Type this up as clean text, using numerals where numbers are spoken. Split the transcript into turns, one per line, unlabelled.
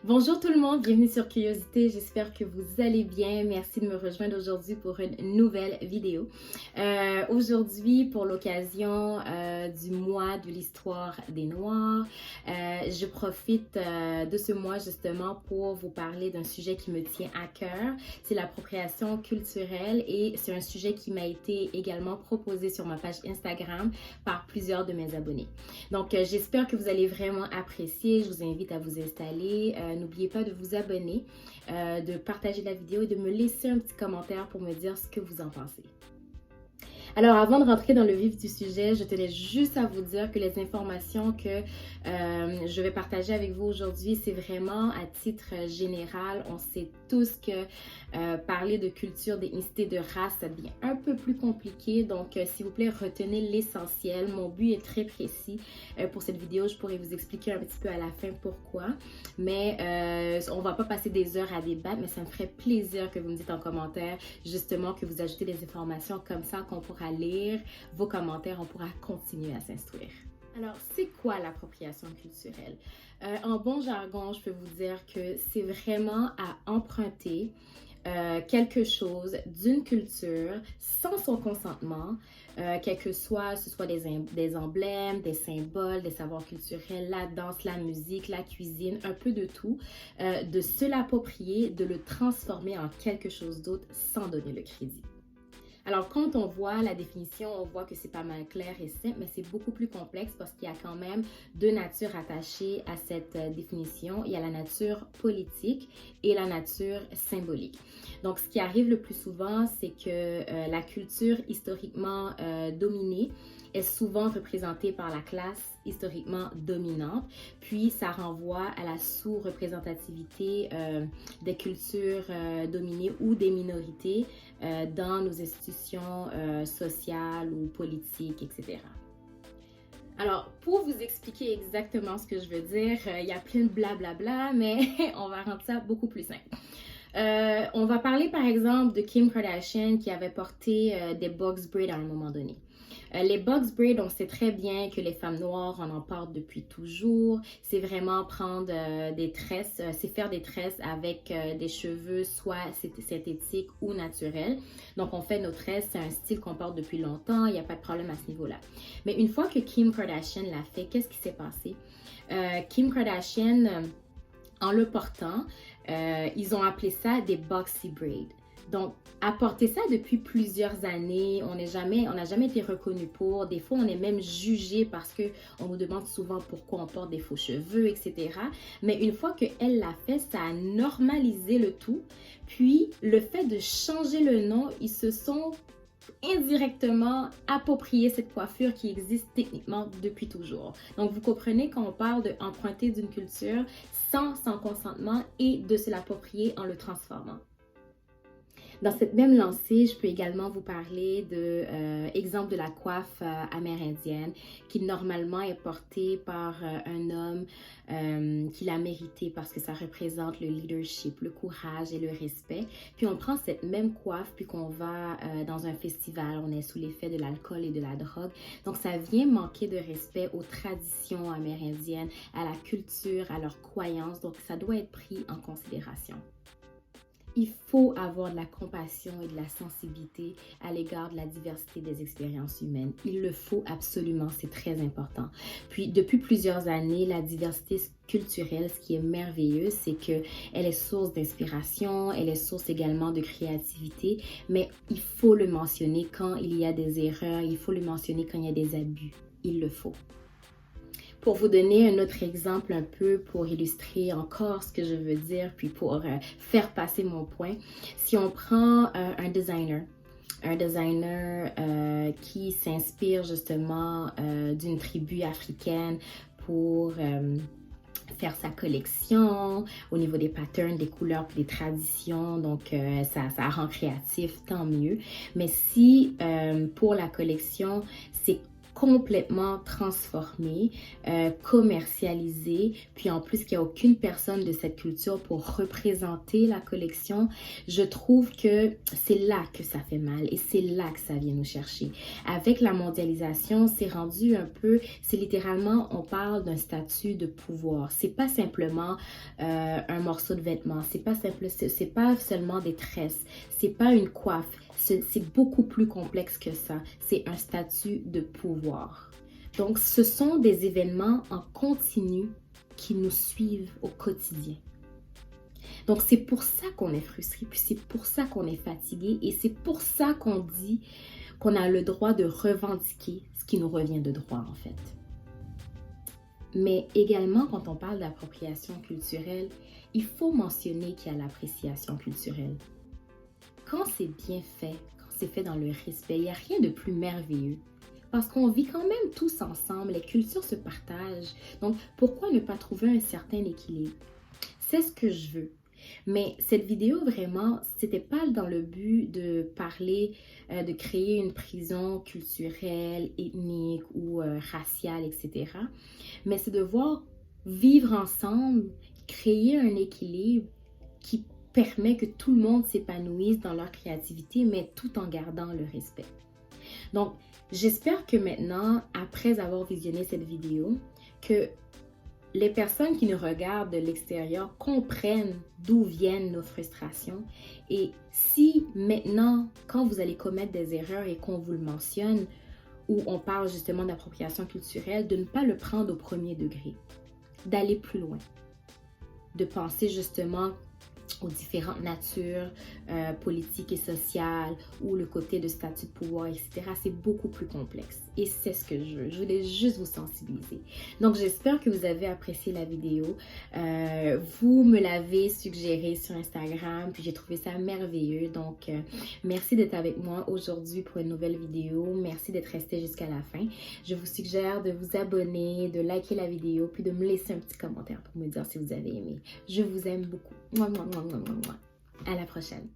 Bonjour tout le monde, bienvenue sur Curiosité, j'espère que vous allez bien. Merci de me rejoindre aujourd'hui pour une nouvelle vidéo. Aujourd'hui, pour l'occasion du mois de l'histoire des Noirs, je profite de ce mois justement pour vous parler d'un sujet qui me tient à cœur. C'est l'appropriation culturelle et c'est un sujet qui m'a été également proposé sur ma page Instagram par plusieurs de mes abonnés. Donc, j'espère que vous allez vraiment apprécier. Je vous invite à vous installer. N'oubliez pas de vous abonner, de partager la vidéo et de me laisser un petit commentaire pour me dire ce que vous en pensez. Alors, avant de rentrer dans le vif du sujet, je tenais juste à vous dire que les informations que je vais partager avec vous aujourd'hui, c'est vraiment à titre général. On sait tous que parler de culture, d'ethnicité, de race, ça devient un peu plus compliqué. Donc, s'il vous plaît, retenez l'essentiel. Mon but est très précis. Pour cette vidéo, je pourrais vous expliquer un petit peu à la fin pourquoi. Mais on ne va pas passer des heures à débattre, mais ça me ferait plaisir que vous me dites en commentaire, justement, que vous ajoutez des informations comme ça qu'on pourra lire vos commentaires, on pourra continuer à s'instruire. Alors, c'est quoi l'appropriation culturelle? En bon jargon, je peux vous dire que c'est vraiment à emprunter quelque chose d'une culture sans son consentement, quel que soit, ce soit des emblèmes, des symboles, des savoirs culturels, la danse, la musique, la cuisine, un peu de tout, de se l'approprier, de le transformer en quelque chose d'autre sans donner le crédit. Alors, quand on voit la définition, on voit que c'est pas mal clair et simple, mais c'est beaucoup plus complexe parce qu'il y a quand même deux natures attachées à cette définition. Il y a la nature politique et la nature symbolique. Donc, ce qui arrive le plus souvent, c'est que la culture historiquement dominée est souvent représentée par la classe historiquement dominante, puis ça renvoie à la sous-représentativité des cultures dominées ou des minorités dans nos institutions sociales ou politiques, etc. Alors, pour vous expliquer exactement ce que je veux dire, il y a plein de blablabla, mais on va rendre ça beaucoup plus simple. On va parler par exemple de Kim Kardashian qui avait porté des box braids à un moment donné. Les box braids, on sait très bien que les femmes noires en portent depuis toujours. C'est vraiment prendre des tresses, c'est faire des tresses avec des cheveux soit synthétiques ou naturels. Donc on fait nos tresses, c'est un style qu'on porte depuis longtemps, il n'y a pas de problème à ce niveau-là. Mais une fois que Kim Kardashian l'a fait, qu'est-ce qui s'est passé? Kim Kardashian, en le portant, ils ont appelé ça des boxy braids. Donc, à porter ça depuis plusieurs années, on n'a jamais été reconnu pour. Des fois, on est même jugé parce qu'on nous demande souvent pourquoi on porte des faux cheveux, etc. Mais une fois qu'elle l'a fait, ça a normalisé le tout. Puis, le fait de changer le nom, ils se sont indirectement approprié cette coiffure qui existe techniquement depuis toujours. Donc, vous comprenez qu'on parle d'emprunter d'une culture sans son consentement et de se l'approprier en le transformant. Dans cette même lancée, je peux également vous parler de exemple de la coiffe amérindienne qui normalement est portée par un homme qui l'a mérité parce que ça représente le leadership, le courage et le respect. Puis on prend cette même coiffe puis qu'on va dans un festival, on est sous l'effet de l'alcool et de la drogue. Donc ça vient manquer de respect aux traditions amérindiennes, à la culture, à leurs croyances. Donc ça doit être pris en considération. Il faut avoir de la compassion et de la sensibilité à l'égard de la diversité des expériences humaines. Il le faut absolument, c'est très important. Puis, depuis plusieurs années, la diversité culturelle, ce qui est merveilleux, c'est qu'elle est source d'inspiration, elle est source également de créativité, mais il faut le mentionner quand il y a des erreurs, il faut le mentionner quand il y a des abus. Il le faut. Pour vous donner un autre exemple un peu pour illustrer encore ce que je veux dire, puis pour faire passer mon point, si on prend un designer qui s'inspire justement d'une tribu africaine pour faire sa collection au niveau des patterns, des couleurs, des traditions, donc ça rend créatif, tant mieux. Mais si pour la collection, c'est complètement transformé, commercialisé, puis en plus qu'il n'y a aucune personne de cette culture pour représenter la collection, je trouve que c'est là que ça fait mal et c'est là que ça vient nous chercher. Avec la mondialisation, c'est rendu un peu, c'est littéralement, on parle d'un statut de pouvoir. C'est pas simplement un morceau de vêtement, c'est pas seulement des tresses, c'est pas une coiffe. C'est beaucoup plus complexe que ça. C'est un statut de pouvoir. Donc, ce sont des événements en continu qui nous suivent au quotidien. Donc, c'est pour ça qu'on est frustré, puis c'est pour ça qu'on est fatigué et c'est pour ça qu'on dit qu'on a le droit de revendiquer ce qui nous revient de droit, en fait. Mais également, quand on parle d'appropriation culturelle, il faut mentionner qu'il y a l'appréciation culturelle. Quand c'est bien fait, quand c'est fait dans le respect, il n'y a rien de plus merveilleux. Parce qu'on vit quand même tous ensemble, les cultures se partagent. Donc, pourquoi ne pas trouver un certain équilibre? C'est ce que je veux. Mais cette vidéo, vraiment, c'était pas dans le but de parler, de créer une prison culturelle, ethnique ou raciale, etc. Mais c'est de voir vivre ensemble, créer un équilibre qui permet que tout le monde s'épanouisse dans leur créativité, mais tout en gardant le respect. Donc, j'espère que maintenant, après avoir visionné cette vidéo, que les personnes qui nous regardent de l'extérieur comprennent d'où viennent nos frustrations. Et si maintenant, quand vous allez commettre des erreurs et qu'on vous le mentionne, où on parle justement d'appropriation culturelle, de ne pas le prendre au premier degré, d'aller plus loin, de penser justement aux différentes natures politiques et sociales ou le côté de statut de pouvoir, etc. C'est beaucoup plus complexe et c'est ce que je veux. Je voulais juste vous sensibiliser. Donc, j'espère que vous avez apprécié la vidéo. Vous me l'avez suggéré sur Instagram, puis j'ai trouvé ça merveilleux. Donc, merci d'être avec moi aujourd'hui pour une nouvelle vidéo. Merci d'être resté jusqu'à la fin. Je vous suggère de vous abonner, de liker la vidéo, puis de me laisser un petit commentaire pour me dire si vous avez aimé. Je vous aime beaucoup. Mouah, mouah, mouah, mouah, mouah. À la prochaine.